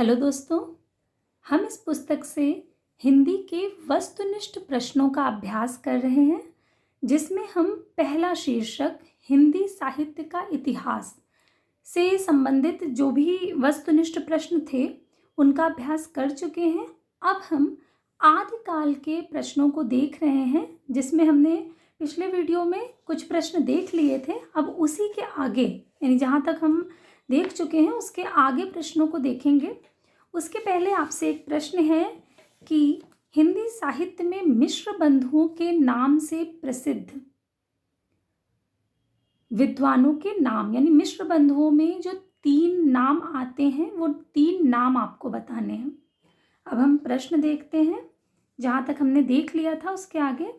Hello दोस्तों। हम इस पुस्तक से हिंदी के वस्तुनिष्ठ प्रश्नों का अभ्यास कर रहे हैं, जिसमें हम पहला शीर्षक हिंदी साहित्य का इतिहास से संबंधित जो भी वस्तुनिष्ठ प्रश्न थे उनका अभ्यास कर चुके हैं। अब हम आदिकाल के प्रश्नों को देख रहे हैं, जिसमें हमने पिछले वीडियो में कुछ प्रश्न देख लिए थे। अब उसी के आगे, यानी जहाँ तक हम देख चुके हैं उसके आगे प्रश्नों को देखेंगे। उसके पहले आपसे एक प्रश्न है कि हिंदी साहित्य में मिश्र बंधुओं के नाम से प्रसिद्ध विद्वानों के नाम, यानी मिश्र बंधुओं में जो 3 नाम आते हैं वो 3 नाम आपको बताने हैं। अब हम प्रश्न देखते हैं, जहाँ तक हमने देख लिया था उसके आगे।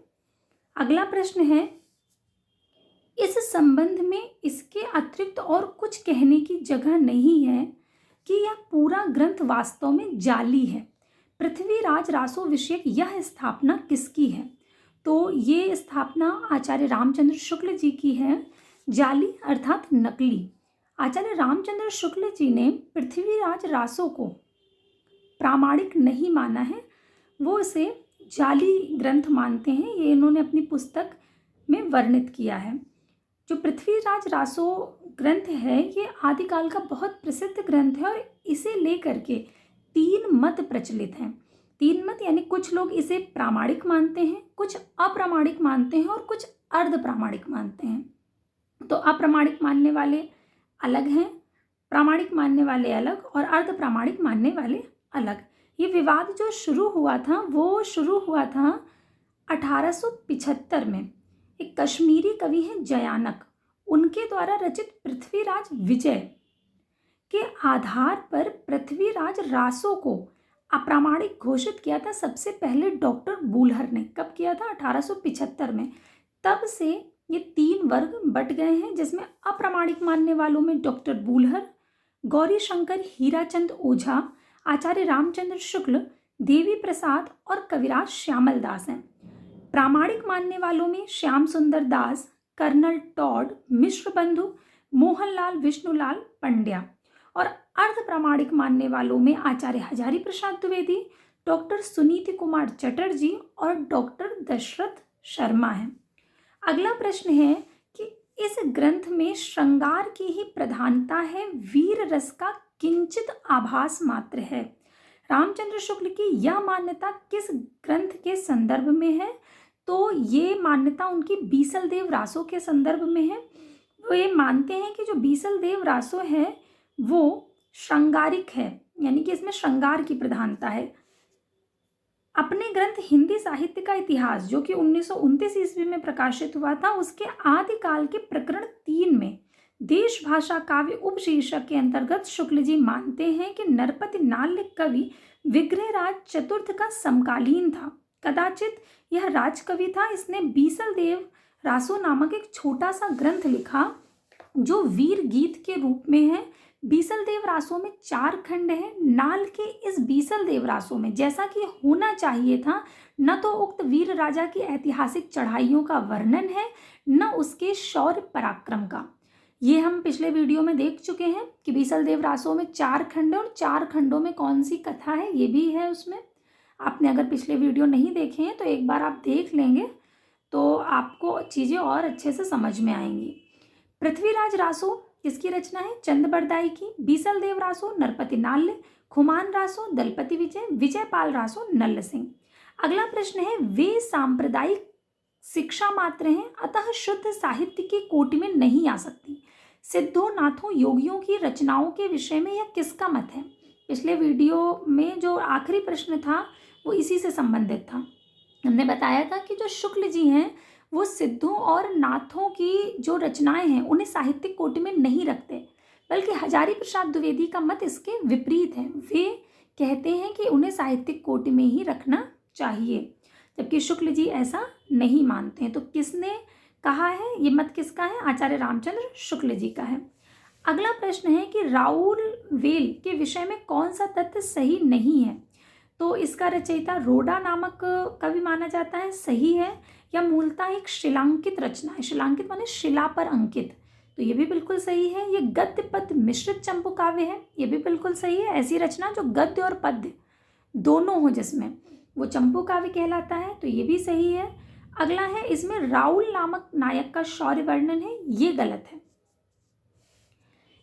अगला प्रश्न है, इस संबंध में इसके अतिरिक्त और कुछ कहने की जगह नहीं है कि यह पूरा ग्रंथ वास्तव में जाली है। पृथ्वीराज रासो विषयक यह स्थापना किसकी है? तो ये स्थापना आचार्य रामचंद्र शुक्ल जी की है। जाली अर्थात नकली। आचार्य रामचंद्र शुक्ल जी ने पृथ्वीराज रासो को प्रामाणिक नहीं माना है, वो इसे जाली ग्रंथ मानते हैं। ये इन्होंने अपनी पुस्तक में वर्णित किया है। जो पृथ्वीराज रासो ग्रंथ है ये आदिकाल का बहुत प्रसिद्ध ग्रंथ है और इसे लेकर के 3 मत प्रचलित हैं। 3 मत यानी कुछ लोग इसे प्रामाणिक मानते हैं, कुछ अप्रामाणिक मानते हैं और कुछ अर्ध प्रामाणिक मानते हैं। तो अप्रामाणिक मानने वाले अलग हैं, प्रामाणिक मानने वाले अलग और अर्ध प्रामाणिक मानने वाले अलग। ये विवाद जो शुरू हुआ था वो शुरू हुआ था 1875 में। एक कश्मीरी कवि हैं जयानक, उनके द्वारा रचित पृथ्वीराज विजय के आधार पर पृथ्वीराज रासो को अप्रामाणिक घोषित किया था सबसे पहले डॉक्टर बूल्हर ने। कब किया था? 1875 में। तब से ये 3 वर्ग बट गए हैं, जिसमें अप्रामाणिक मानने वालों में डॉक्टर बूल्हर, गौरी शंकर हीराचंद ओझा, आचार्य रामचंद्र शुक्ल, देवी प्रसाद और कविराज श्यामल दास हैं। प्रामाणिक मानने वालों में श्याम सुंदर दास, कर्नल टॉड, मिश्र बंधु, मोहनलाल विष्णुलाल पंड्या और अर्ध प्रामाणिक मानने वालों में आचार्य हजारी प्रसाद द्विवेदी, डॉक्टर सुनीति कुमार चटर्जी और डॉक्टर दशरथ शर्मा हैं। अगला प्रश्न है कि इस ग्रंथ में श्रृंगार की ही प्रधानता है, वीर रस का किंचित आभास मात्र है। रामचंद्र शुक्ल की यह मान्यता किस ग्रंथ के संदर्भ में है? तो ये मान्यता उनकी बीसल देव रासो के संदर्भ में है। वो ये मानते हैं कि जो बीसल देव रासो है वो श्रृंगारिक है, यानी कि इसमें श्रृंगार की प्रधानता है। अपने ग्रंथ हिंदी साहित्य का इतिहास, जो कि 1929 ईस्वी में प्रकाशित हुआ था, उसके आदिकाल के प्रकरण 3 में देश भाषा काव्य उपशीर्षक के अंतर्गत शुक्ल जी मानते हैं कि नरपति नाल्य कवि विग्रहराज चतुर्थ का समकालीन था। कदाचित यह राजकवि था। इसने बीसल देव रासो नामक एक छोटा सा ग्रंथ लिखा जो वीर गीत के रूप में है। बीसल देव रासो में 4 खंड हैं। नाल के इस बीसल देव रासो में, जैसा कि होना चाहिए था, न तो उक्त वीर राजा की ऐतिहासिक चढ़ाइयों का वर्णन है, न उसके शौर्य पराक्रम का। ये हम पिछले वीडियो में देख चुके हैं कि बीसल देव रासो में 4 खंड है और 4 खंडों में कौन सी कथा है ये भी है उसमें। आपने अगर पिछले वीडियो नहीं देखे हैं तो एक बार आप देख लेंगे तो आपको चीज़ें और अच्छे से समझ में आएंगी। पृथ्वीराज रासो किसकी रचना है? चंद बरदाई की। बीसल देव रासो नरपति नाल्य, खुमान रासो दलपति विजय, विजयपाल रासो नल्ल सिंह। अगला प्रश्न है, वे सांप्रदायिक शिक्षा मात्र हैं, अतः शुद्ध साहित्य की कोटि में नहीं आ सकती। सिद्धों नाथों योगियों की रचनाओं के विषय में यह किसका मत है? पिछले वीडियो में जो आखिरी प्रश्न था वो इसी से संबंधित था। हमने बताया था कि जो शुक्ल जी हैं वो सिद्धों और नाथों की जो रचनाएं हैं उन्हें साहित्यिक कोटि में नहीं रखते, बल्कि हजारी प्रसाद द्विवेदी का मत इसके विपरीत है। वे कहते हैं कि उन्हें साहित्यिक कोटि में ही रखना चाहिए, जबकि शुक्ल जी ऐसा नहीं मानते हैं। तो किसने कहा है? ये मत किसका है? आचार्य रामचंद्र शुक्ल जी का है। अगला प्रश्न है कि राउरवेल के विषय में कौन सा तथ्य सही नहीं है? तो इसका रचयिता रोडा नामक कवि माना जाता है। सही है। यह मूलतः एक शिलांकित रचना है। शिलांकित माने शिला पर अंकित, तो ये भी बिल्कुल सही है। ये गद्य पद्य मिश्रित चंपू काव्य है, ये भी बिल्कुल सही है। ऐसी रचना जो गद्य और पद्य दोनों हो जिसमें, वो चंपू काव्य कहलाता है, तो ये भी सही है। अगला है, इसमें राहुल नामक नायक का शौर्य वर्णन है, ये गलत है।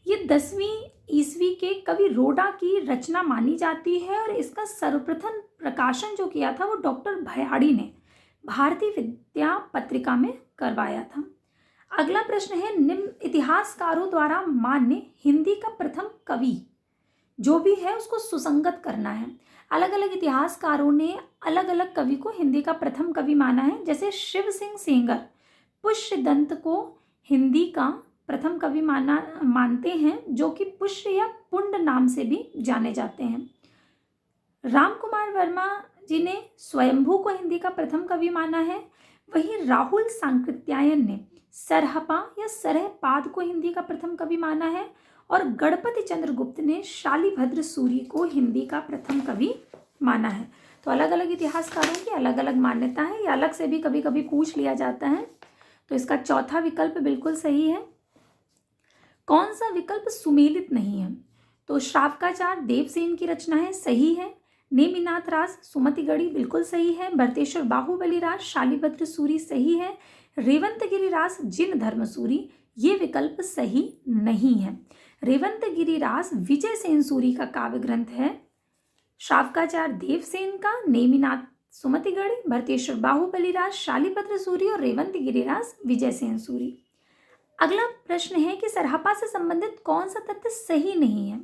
ये 10वीं ईस्वी के कवि रोडा की रचना मानी जाती है और इसका सर्वप्रथम प्रकाशन जो किया था वो डॉक्टर भयाड़ी ने भारतीय विद्या पत्रिका में करवाया था। अगला प्रश्न है, निम्न इतिहासकारों द्वारा मान्य हिंदी का प्रथम कवि जो भी है उसको सुसंगत करना है। अलग अलग इतिहासकारों ने अलग अलग कवि को हिंदी का प्रथम कवि माना है। जैसे शिव सिंह सेंगर पुष्यदंत को हिंदी का प्रथम कवि मानते हैं, जो कि पुष्य या पुंड नाम से भी जाने जाते हैं। राम कुमार वर्मा जी ने स्वयंभू को हिंदी का प्रथम कवि माना है। वहीं राहुल सांकृत्यायन ने सरहपा या सरहपाद को हिंदी का प्रथम कवि माना है और गणपति चंद्रगुप्त ने शालिभद्र सूरी को हिंदी का प्रथम कवि माना है। तो अलग अलग इतिहासकारों की अलग अलग मान्यता है, या अलग से भी कभी कभी पूछ लिया जाता है। तो इसका चौथा विकल्प बिल्कुल सही है। कौन सा विकल्प सुमेलित नहीं है? तो श्रावकाचार देवसेन की रचना है, सही है। नेमिनाथ रास सुमतिगढ़ी बिल्कुल सही है। भरतेश्वर बाहुबली रास शालिभद्र सूरी सही है। रेवंतगिरी रास जिन धर्मसूरी, ये विकल्प सही नहीं है। रेवंतगिरी रास विजय सेन सूरी का काव्य ग्रंथ है। श्रावकाचार देवसेन का, नेमिनाथ सुमतिगढ़ी, भरतेश्वर बाहुबली रास शालिभद्र सूरी और रेवंतगिरी रास विजय सेन सूरी। अगला प्रश्न है कि सरहपा से संबंधित कौन सा तथ्य सही नहीं है?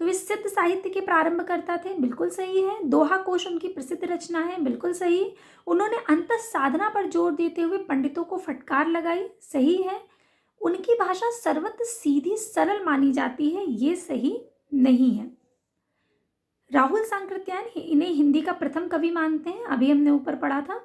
तो वे सिद्ध साहित्य के प्रारंभकर्ता थे, बिल्कुल सही है। दोहा कोश उनकी प्रसिद्ध रचना है, बिल्कुल सही। उन्होंने अंतः साधना पर जोर देते हुए पंडितों को फटकार लगाई, सही है। उनकी भाषा सर्वत्र सीधी सरल मानी जाती है, ये सही नहीं है। राहुल सांकृत्यायन इन्हें हिंदी का प्रथम कवि मानते हैं, अभी हमने ऊपर पढ़ा था।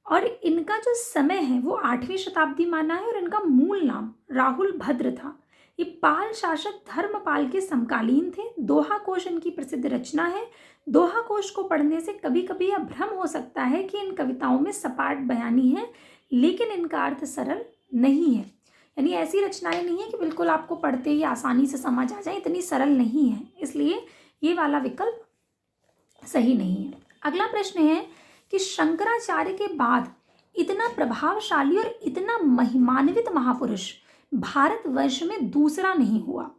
और इनका जो समय है वो 8वीं शताब्दी माना है और इनका मूल नाम राहुल भद्र था। ये पाल शासक धर्मपाल के समकालीन थे। दोहा कोश इनकी प्रसिद्ध रचना है। दोहा कोश को पढ़ने से कभी कभी यह भ्रम हो सकता है कि इन कविताओं में सपाट बयानी है, लेकिन इनका अर्थ सरल नहीं है। यानी ऐसी रचनाएं नहीं है कि बिल्कुल आपको पढ़ते ही आसानी से समझ आ जाए, इतनी सरल नहीं है, इसलिए ये वाला विकल्प सही नहीं है। अगला प्रश्न है कि शंकराचार्य के बाद इतना प्रभावशाली और इतना महिमान्वित महापुरुष भारतवर्ष में दूसरा नहीं हुआ।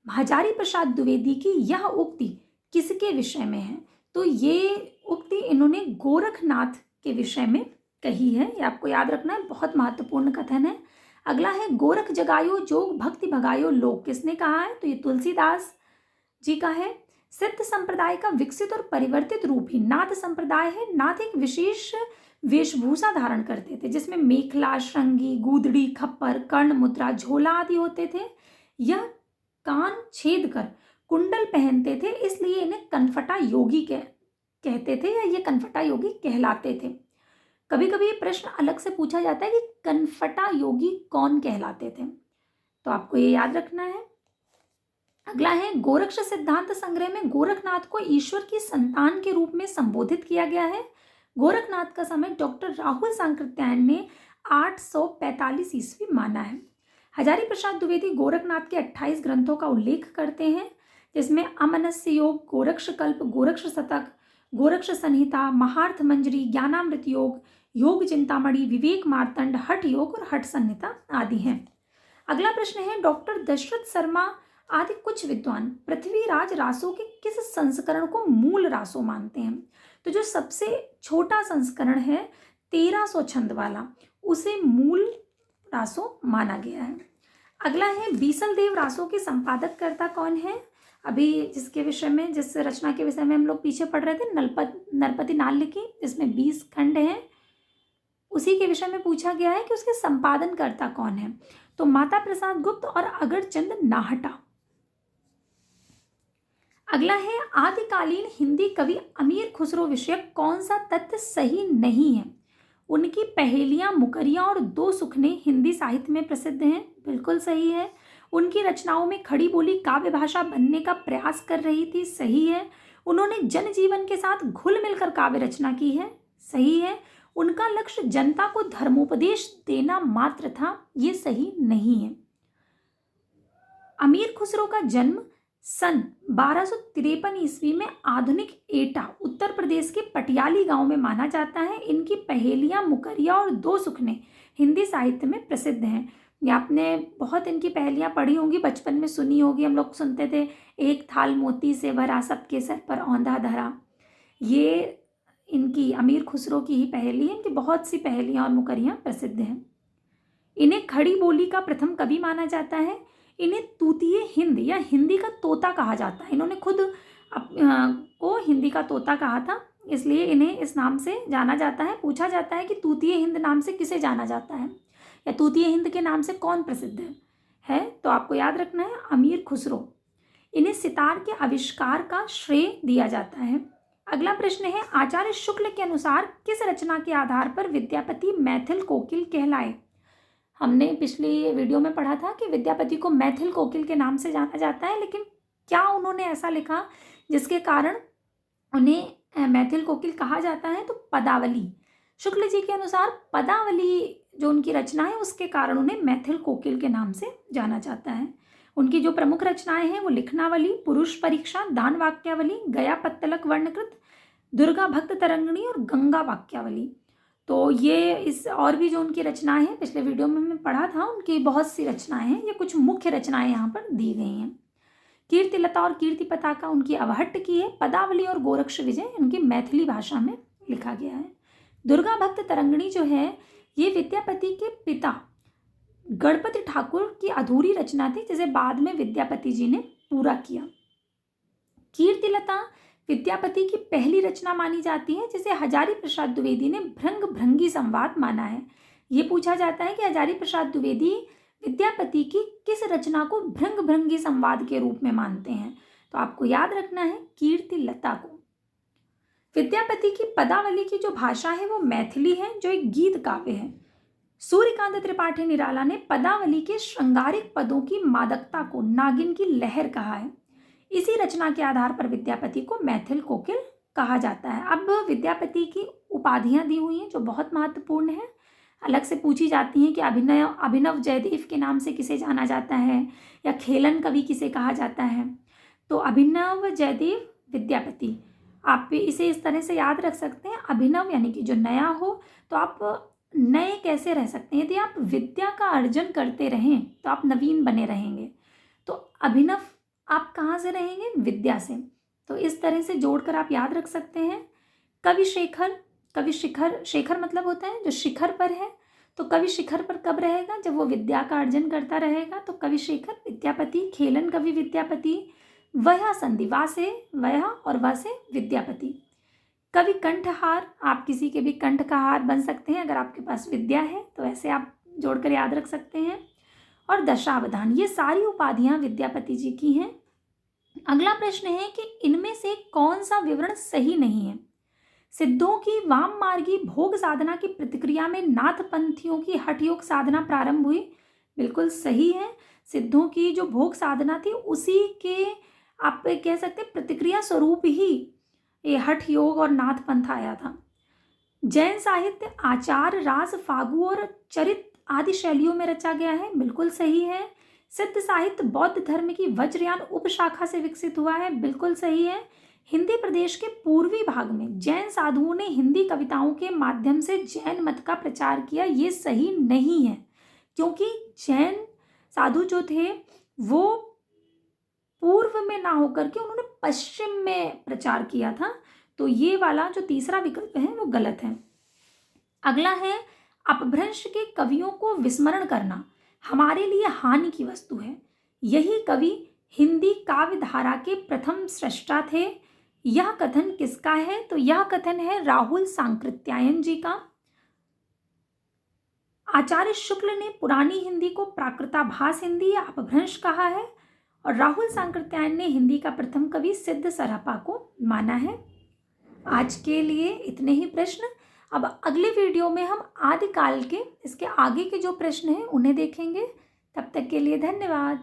हजारी प्रसाद द्विवेदी की यह उक्ति किसके विषय में है? तो ये उक्ति इन्होंने गोरखनाथ के विषय में कही है, ये आपको याद रखना है, बहुत महत्वपूर्ण कथन है। अगला है, गोरख जगायो जोग भक्ति भगायो लोक, किसने कहा है? तो ये तुलसीदास जी का है। सिद्ध संप्रदाय का विकसित और परिवर्तित रूप ही नाथ संप्रदाय है। नाथ एक विशेष वेशभूषा धारण करते थे जिसमें मेखला, श्रृंगी, गूदड़ी, खप्पर, कर्ण मुद्रा, झोला आदि होते थे। यह कान छेद कर कुंडल पहनते थे, इसलिए इन्हें कनफटा योगी कहते थे, या ये कनफटा योगी कहलाते थे। कभी कभी ये प्रश्न अलग से पूछा जाता है कि कनफटा योगी कौन कहलाते थे, तो आपको ये याद रखना है। अगला है, गोरक्ष सिद्धांत संग्रह में गोरखनाथ को ईश्वर की संतान के रूप में संबोधित किया गया है। गोरखनाथ का समय डॉक्टर राहुल सांकृत्यायन ने 845 ईस्वी माना है। हजारी प्रसाद द्विवेदी गोरखनाथ के 28 ग्रंथों का उल्लेख करते हैं, जिसमें अमनस्य योग, गोरक्ष कल्प, गोरक्ष शतक, गोरक्ष संहिता, महार्थ मंजरी, ज्ञानामृत योग, योग चिंतामणि, विवेक मार्तंड, हठ योग और हठ संहिता आदि हैं। अगला प्रश्न है, डॉक्टर दशरथ शर्मा आदि कुछ विद्वान पृथ्वीराज रासों के किस संस्करण को मूल रासों मानते हैं? तो जो सबसे छोटा संस्करण है 1300 छंद वाला, उसे मूल रासों माना गया है। अगला है, बीसल देव रासों के संपादक कर्ता कौन है? अभी जिस रचना के विषय में हम लोग पीछे पढ़ रहे थे, नरपति नाल लिखी, जिसमें 20 खंड हैं, उसी के विषय में पूछा गया है कि उसके संपादन कर्ता कौन है? तो माता प्रसाद गुप्त और अगरचंद नाहटा। अगला है, आदिकालीन हिंदी कवि अमीर खुसरो विषयक कौन सा तथ्य सही नहीं है? उनकी पहेलियां, मुकरियां और दो सुखने हिंदी साहित्य में प्रसिद्ध हैं, बिल्कुल सही है। उनकी रचनाओं में खड़ी बोली काव्य भाषा बनने का प्रयास कर रही थी, सही है। उन्होंने जनजीवन के साथ घुल मिलकर काव्य रचना की है, सही है। उनका लक्ष्य जनता को धर्मोपदेश देना मात्र था, ये सही नहीं है। अमीर खुसरो का जन्म सन 1253 ईस्वी में आधुनिक एटा उत्तर प्रदेश के पटियाली गांव में माना जाता है। इनकी पहेलियां, मुकरिया और दो सुखने हिंदी साहित्य में प्रसिद्ध हैं। ये आपने बहुत इनकी पहेलियां पढ़ी होंगी, बचपन में सुनी होगी, हम लोग सुनते थे, एक थाल मोती से भरा सबके सर पर औंधा धरा। ये इनकी अमीर खुसरो की ही पहेली है। इनकी बहुत सी पहेलियां और मुकरियां प्रसिद्ध हैं। इन्हें खड़ी बोली का प्रथम कवि माना जाता है। इन्हें तूतीय हिंद या हिंदी का तोता कहा जाता है। इन्होंने खुद को हिंदी का तोता कहा था, इसलिए इन्हें इस नाम से जाना जाता है। पूछा जाता है कि तूतीय हिंद नाम से किसे जाना जाता है या तूतीय हिंद के नाम से कौन प्रसिद्ध है, तो आपको याद रखना है अमीर खुसरो। इन्हें सितार के आविष्कार का श्रेय दिया जाता है। अगला प्रश्न है, आचार्य शुक्ल के अनुसार किस रचना के आधार पर विद्यापति मैथिल कोकिल कहलाए? हमने पिछली वीडियो में पढ़ा था कि विद्यापति को मैथिल कोकिल के नाम से जाना जाता है, लेकिन क्या उन्होंने ऐसा लिखा जिसके कारण उन्हें मैथिल कोकिल कहा जाता है? तो पदावली। शुक्ल जी के अनुसार पदावली जो उनकी रचना है उसके कारण उन्हें मैथिल कोकिल के नाम से जाना जाता है। उनकी जो प्रमुख रचनाएं हैं वो लिखनावली, पुरुष परीक्षा, दान वाक्यावली, गया पत्तलक वर्णकृत, दुर्गा भक्त तरंगिणी और गंगा वाक्यावली। तो ये इस और भी जो उनकी रचनाएं हैं, पिछले वीडियो में मैं पढ़ा था, उनकी बहुत सी रचनाएं हैं। ये कुछ मुख्य रचनाएं यहाँ पर दी गई हैं। कीर्तिलता और कीर्ति पताका उनकी अवहट्ट की है। पदावली और गोरक्ष विजय उनकी मैथिली भाषा में लिखा गया है। दुर्गा भक्त तरंगिणी जो है ये विद्यापति के पिता गणपति ठाकुर की अधूरी रचना थी, जिसे बाद में विद्यापति जी ने पूरा किया। कीर्तिलता विद्यापति की पहली रचना मानी जाती है, जिसे हजारी प्रसाद द्विवेदी ने भृंग भृंगी संवाद माना है। ये पूछा जाता है कि हजारी प्रसाद द्विवेदी विद्यापति की किस रचना को भृंग भृंगी संवाद के रूप में मानते हैं? तो आपको याद रखना है कीर्तिलता को। विद्यापति की पदावली की जो भाषा है वो मैथिली है, जो एक गीत काव्य है। सूर्यकांत त्रिपाठी निराला ने पदावली के श्रृंगारिक पदों की मादकता को नागिन की लहर कहा है। इसी रचना के आधार पर विद्यापति को मैथिल कोकिल कहा जाता है। अब विद्यापति की उपाधियां दी हुई हैं जो बहुत महत्वपूर्ण है, अलग से पूछी जाती हैं कि अभिनव जयदेव के नाम से किसे जाना जाता है या खेलन कवि किसे कहा जाता है। तो अभिनव जयदेव विद्यापति, आप इसे इस तरह से याद रख सकते हैं, अभिनव यानी कि जो नया हो। तो आप नए कैसे रह सकते हैं? यदि आप विद्या का अर्जन करते रहें तो आप नवीन बने रहेंगे। तो अभिनव आप कहाँ से रहेंगे? विद्या से। तो इस तरह से जोड़कर आप याद रख सकते हैं। कवि शेखर, कवि शिखर, शेखर मतलब होता है जो शिखर पर है। तो कवि शिखर पर कब रहेगा? जब वो विद्या का अर्जन करता रहेगा। तो कवि शेखर विद्यापति, खेलन कवि विद्यापति, वह संधि, वा से वह और व से विद्यापति। कवि कंठहार, आप किसी के भी कंठ का हार बन सकते हैं अगर आपके पास विद्या है, तो ऐसे आप जोड़कर याद रख सकते हैं। और दशावधान, ये सारी उपाधियां विद्यापति जी की हैं। अगला प्रश्न है कि इनमें से कौन सा विवरण सही नहीं है? सिद्धों की वाम मार्गी भोग साधना की प्रतिक्रिया में नाथ पंथियों की हठ योग साधना प्रारंभ हुई। बिल्कुल सही है। सिद्धों की जो भोग साधना थी उसी के आप कह सकते हैं प्रतिक्रिया स्वरूप ही ये हठ योग और नाथ पंथ आया था। जैन साहित्य आचार, रास, फागु और चरित आदि शैलियों में रचा गया है। बिल्कुल सही है। सिद्ध साहित्य बौद्ध धर्म की वज्रयान उपशाखा से विकसित हुआ है। बिल्कुल सही है। हिंदी प्रदेश के पूर्वी भाग में जैन साधुओं ने हिंदी कविताओं के माध्यम से जैन मत का प्रचार किया। ये सही नहीं है, क्योंकि जैन साधु जो थे वो पूर्व में ना होकर के उन्होंने पश्चिम में प्रचार किया था। तो ये वाला जो तीसरा विकल्प है वो गलत है। अगला है, अपभ्रंश के कवियों को विस्मरण करना हमारे लिए हानि की वस्तु है। यही कवि हिंदी काव्य धारा के प्रथम सृष्टा थे। यह कथन किसका है? तो यह कथन है राहुल सांकृत्यायन जी का। आचार्य शुक्ल ने पुरानी हिंदी को प्राकृताभास हिंदी या अपभ्रंश कहा है और राहुल सांकृत्यायन ने हिंदी का प्रथम कवि सिद्ध सरहपा को माना है। आज के लिए इतने ही प्रश्न। अब अगले वीडियो में हम आदिकाल के इसके आगे के जो प्रश्न हैं उन्हें देखेंगे। तब तक के लिए धन्यवाद।